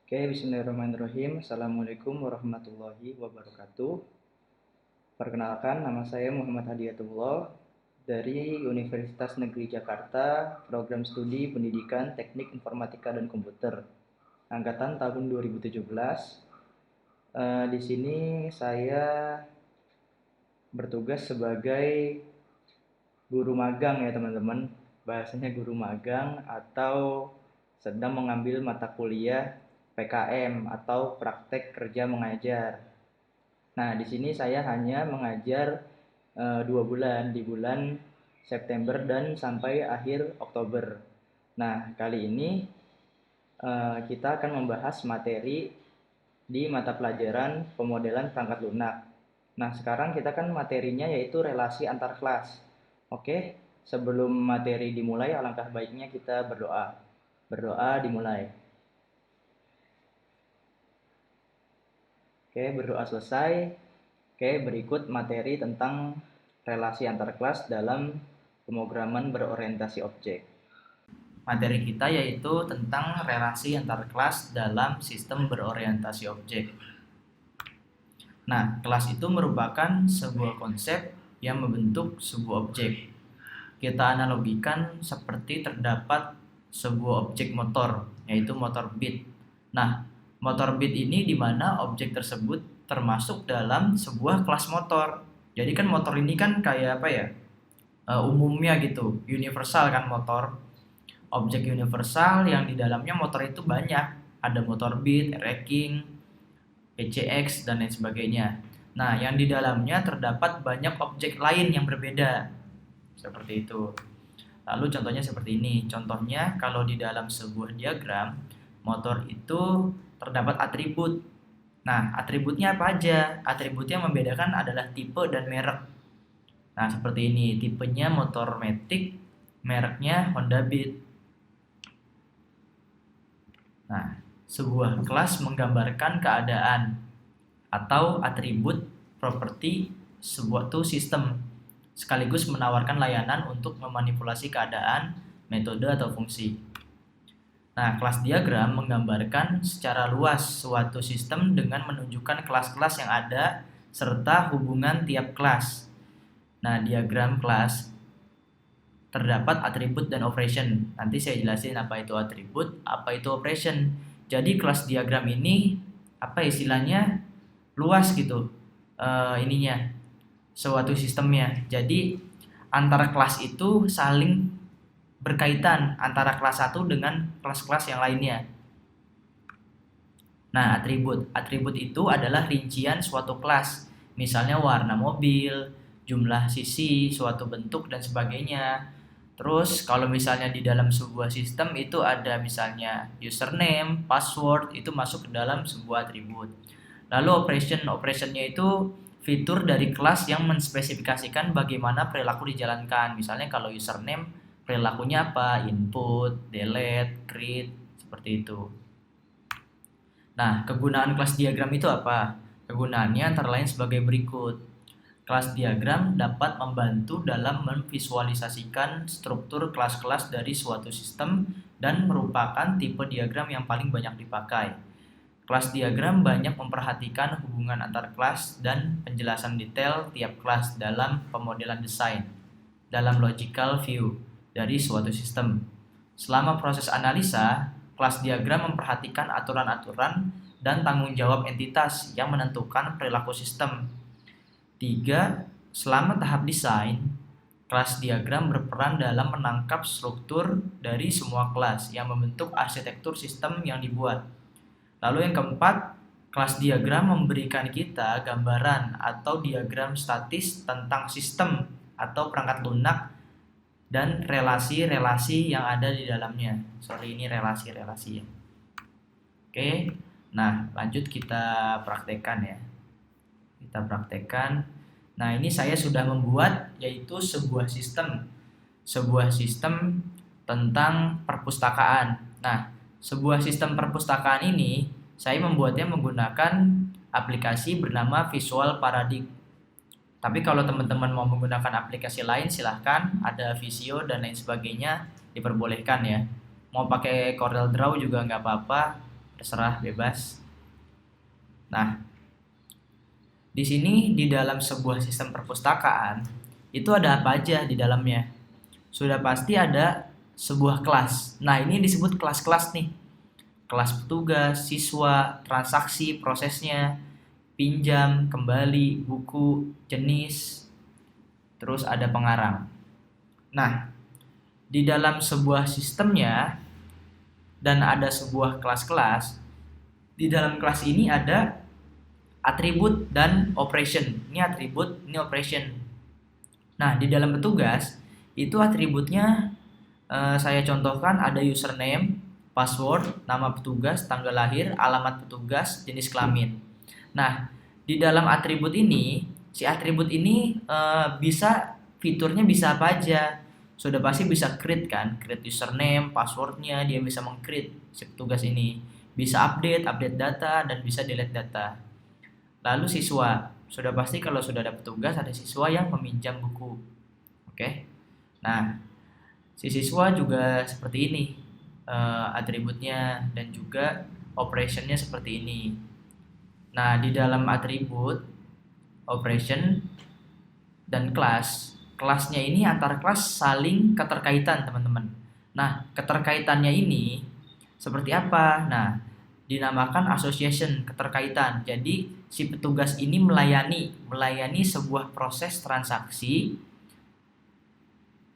Oke, bismillahirrahmanirrahim. Assalamualaikum warahmatullahi wabarakatuh. Perkenalkan, nama saya Muhammad Hadiyatullah dari Universitas Negeri Jakarta, Program Studi Pendidikan Teknik Informatika dan Komputer, angkatan tahun 2017. Di sini saya bertugas sebagai guru magang ya teman-teman. Bahasanya guru magang atau sedang mengambil mata kuliah PKM atau praktek kerja mengajar. Nah, di sini saya hanya mengajar 2 bulan, di bulan September dan sampai akhir Oktober. Nah, kali ini kita akan membahas materi di mata pelajaran pemodelan perangkat lunak. Nah, sekarang kita kan materinya yaitu relasi antar kelas. Oke, sebelum materi dimulai, alangkah baiknya kita berdoa. Berdoa dimulai. Oke, berdoa selesai. Oke, berikut materi tentang relasi antar kelas dalam pemrograman berorientasi objek. Materi kita yaitu tentang relasi antar kelas dalam sistem berorientasi objek. Nah, kelas itu merupakan sebuah konsep yang membentuk sebuah objek. Kita analogikan seperti terdapat sebuah objek motor, yaitu motor bit. Nah, motor bit ini di mana objek tersebut termasuk dalam sebuah kelas motor. Jadi kan motor ini kan kayak apa ya? Umumnya gitu, universal kan motor. Objek universal yang di dalamnya motor itu banyak. Ada motor bit, racking, PCX dan lain sebagainya. Nah, yang di dalamnya terdapat banyak objek lain yang berbeda. Seperti itu. Lalu contohnya seperti ini. Contohnya kalau di dalam sebuah diagram, motor itu terdapat atribut. Nah, atributnya apa aja? Atributnya yang membedakan adalah tipe dan merek. Nah, seperti ini. Tipenya motor Matic, mereknya Honda Beat. Nah, sebuah kelas menggambarkan keadaan atau atribut properti sebuah sistem, sekaligus menawarkan layanan untuk memanipulasi keadaan, metode atau fungsi. Nah, kelas diagram menggambarkan secara luas suatu sistem dengan menunjukkan kelas-kelas yang ada serta hubungan tiap kelas. Nah, diagram kelas terdapat atribut dan operation. Nanti saya jelasin apa itu atribut, apa itu operation. Jadi kelas diagram ini apa istilahnya luas gitu ininya suatu sistemnya. Jadi antara kelas itu saling berkaitan antara kelas 1 dengan kelas-kelas yang lainnya. Nah, atribut itu adalah rincian suatu kelas. Misalnya warna mobil, jumlah sisi, suatu bentuk dan sebagainya. Terus kalau misalnya di dalam sebuah sistem itu ada misalnya username, password, itu masuk ke dalam sebuah atribut. Lalu operationnya itu fitur dari kelas yang menspesifikasikan bagaimana perilaku dijalankan. Misalnya kalau username, perilakunya apa? Input, delete, create, seperti itu. Nah, kegunaan kelas diagram itu apa? Kegunaannya antara lain sebagai berikut. Kelas diagram dapat membantu dalam memvisualisasikan struktur kelas-kelas dari suatu sistem dan merupakan tipe diagram yang paling banyak dipakai. Kelas diagram banyak memperhatikan hubungan antar kelas dan penjelasan detail tiap kelas dalam pemodelan desain, dalam logical view dari suatu sistem. Selama proses analisa, kelas diagram memperhatikan aturan-aturan dan tanggung jawab entitas yang menentukan perilaku sistem. 3. Selama tahap desain, kelas diagram berperan dalam menangkap struktur dari semua kelas yang membentuk arsitektur sistem yang dibuat. Lalu yang keempat, kelas diagram memberikan kita gambaran atau diagram statis tentang sistem atau perangkat lunak dan relasi-relasi yang ada di dalamnya. Ini relasi-relasi ya. Oke, nah lanjut kita praktekkan ya. Kita praktekkan. Nah, ini saya sudah membuat yaitu sebuah sistem tentang perpustakaan. Nah, sebuah sistem perpustakaan ini saya membuatnya menggunakan aplikasi bernama Visual Paradig. Tapi kalau teman-teman mau menggunakan aplikasi lain silahkan, ada Visio dan lain sebagainya, diperbolehkan ya. Mau pakai Corel Draw juga nggak apa-apa, terserah, bebas. Nah, di sini di dalam sebuah sistem perpustakaan itu ada apa aja di dalamnya? Sudah pasti ada sebuah kelas. Nah, ini disebut kelas-kelas nih. Kelas petugas, siswa, transaksi, prosesnya, pinjam, kembali, buku, jenis, terus ada pengarang. Nah, di dalam sebuah sistemnya dan ada sebuah kelas-kelas, di dalam kelas ini ada atribut dan operation. Ini atribut, ini operation. Nah, di dalam petugas itu atributnya saya contohkan ada username, password, nama petugas, tanggal lahir, alamat petugas, jenis kelamin. Nah, di dalam atribut ini, si atribut ini bisa fiturnya bisa apa aja. Sudah pasti bisa create kan, create username, passwordnya dia bisa meng-create si petugas ini. Bisa update data dan bisa delete data. Lalu siswa, sudah pasti kalau sudah ada petugas ada siswa yang meminjam buku. Oke. Nah, si siswa juga seperti ini atributnya dan juga operationnya seperti ini. Nah, di dalam atribut, operation, dan kelas, kelasnya ini antar kelas saling keterkaitan teman-teman. Nah, keterkaitannya ini seperti apa? Nah, dinamakan association, keterkaitan. Jadi si petugas ini melayani sebuah proses transaksi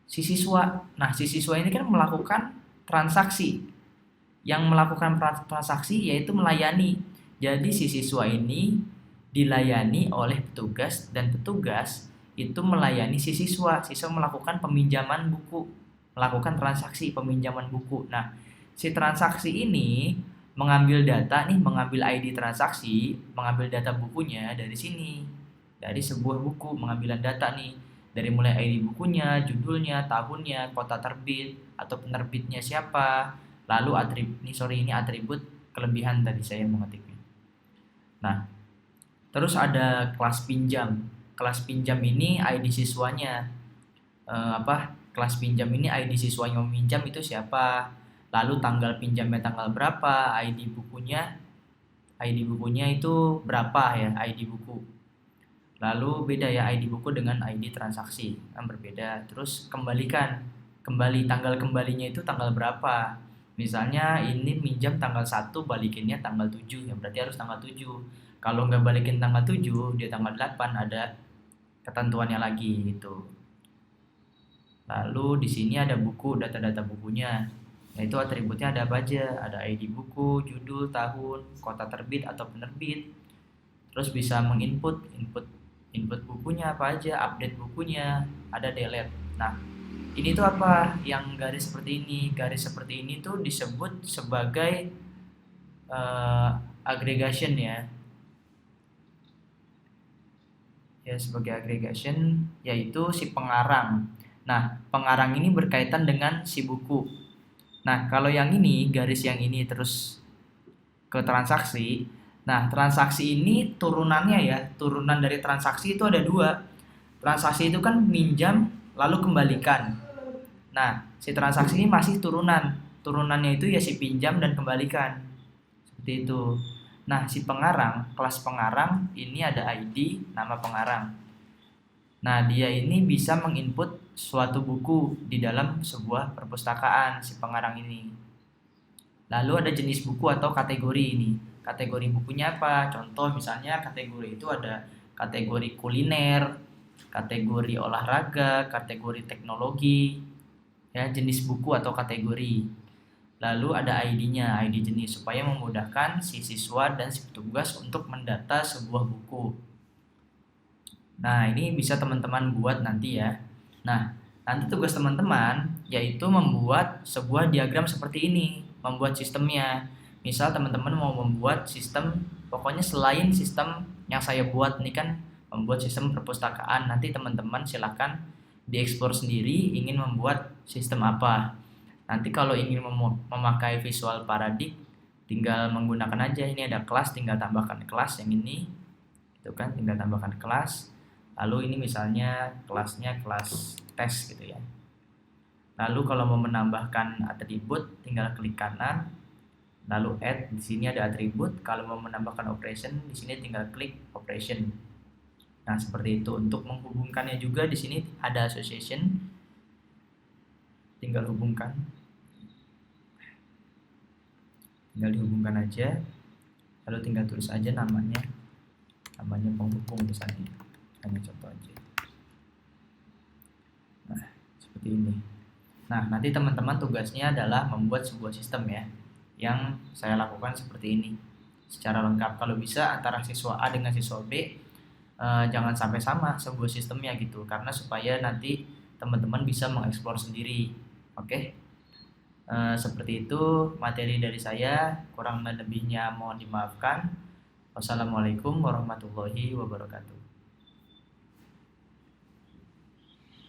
si siswa. Nah, si siswa ini kan melakukan transaksi. Yang melakukan transaksi yaitu melayani. Jadi si siswa ini dilayani oleh petugas dan petugas itu melayani si siswa. Siswa melakukan peminjaman buku, melakukan transaksi peminjaman buku. Nah, si transaksi ini mengambil data nih, mengambil ID transaksi, mengambil data bukunya dari sini. Dari sebuah buku, mengambil data nih. Dari mulai ID bukunya, judulnya, tahunnya, kota terbit, atau penerbitnya siapa. Lalu ini atribut kelebihan tadi saya mengetiknya. Nah, terus ada kelas pinjam. Kelas pinjam ini ID siswanya. Kelas pinjam ini ID siswanya meminjam itu siapa? Lalu tanggal pinjamnya tanggal berapa? ID bukunya itu berapa ya ID buku. Lalu beda ya ID buku dengan ID transaksi, kan berbeda. Terus kembali tanggal kembalinya itu tanggal berapa? Misalnya ini minjam tanggal 1, balikinnya tanggal 7, ya berarti harus tanggal 7. Kalau nggak balikin tanggal 7, dia tanggal 8 ada ketentuannya lagi gitu. Lalu di sini ada buku, data-data bukunya. Yaitu atributnya ada apa aja? Ada ID buku, judul, tahun, kota terbit atau penerbit. Terus bisa input bukunya apa aja, update bukunya, ada delete. Nah, ini tuh apa? Yang garis seperti ini. Garis seperti ini tuh disebut sebagai aggregation ya. Ya, sebagai aggregation yaitu si pengarang. Nah, pengarang ini berkaitan dengan si buku. Nah, kalau yang ini, garis yang ini terus ke transaksi. Nah, transaksi ini turunannya ya, turunan dari transaksi itu ada 2. Transaksi itu kan minjam lalu kembalikan. Nah, si transaksi ini masih turunan. Turunannya itu ya si pinjam dan kembalikan. Seperti itu. Nah, si pengarang, kelas pengarang ini ada ID, nama pengarang. Nah, dia ini bisa menginput suatu buku di dalam sebuah perpustakaan, si pengarang ini. Lalu ada jenis buku atau kategori ini. Kategori bukunya apa? Contoh misalnya kategori itu ada kategori kuliner, kategori olahraga, kategori teknologi, ya jenis buku atau kategori. Lalu ada ID-nya, ID jenis supaya memudahkan si siswa dan si petugas untuk mendata sebuah buku. Nah, ini bisa teman-teman buat nanti ya. Nah, nanti tugas teman-teman yaitu membuat sebuah diagram seperti ini, membuat sistemnya. Misal teman-teman mau membuat sistem, pokoknya selain sistem yang saya buat ini kan membuat sistem perpustakaan, nanti teman-teman silakan dieksplor sendiri ingin membuat sistem apa. Nanti kalau ingin memakai visual paradigm tinggal menggunakan aja, ini ada kelas, tinggal tambahkan kelas yang ini. Itu kan tinggal tambahkan kelas. Lalu ini misalnya kelasnya kelas tes gitu ya. Lalu kalau mau menambahkan atribut tinggal klik kanan. Lalu add, di sini ada atribut. Kalau mau menambahkan operation, di sini tinggal klik operation. Nah, seperti itu. Untuk menghubungkannya juga di sini ada association. Tinggal hubungkan. Tinggal dihubungkan aja. Lalu tinggal tulis aja namanya. Namanya penghubung misalnya. Hanya contoh aja. Nah, seperti ini. Nah, nanti teman-teman tugasnya adalah membuat sebuah sistem ya. Yang saya lakukan seperti ini. Secara lengkap. Kalau bisa antara siswa A dengan siswa B, jangan sampai sama sebuah sistemnya gitu, karena supaya nanti teman-teman bisa mengeksplor sendiri. Oke. Seperti itu materi dari saya, kurang dan lebihnya mohon dimaafkan. Wassalamualaikum warahmatullahi wabarakatuh.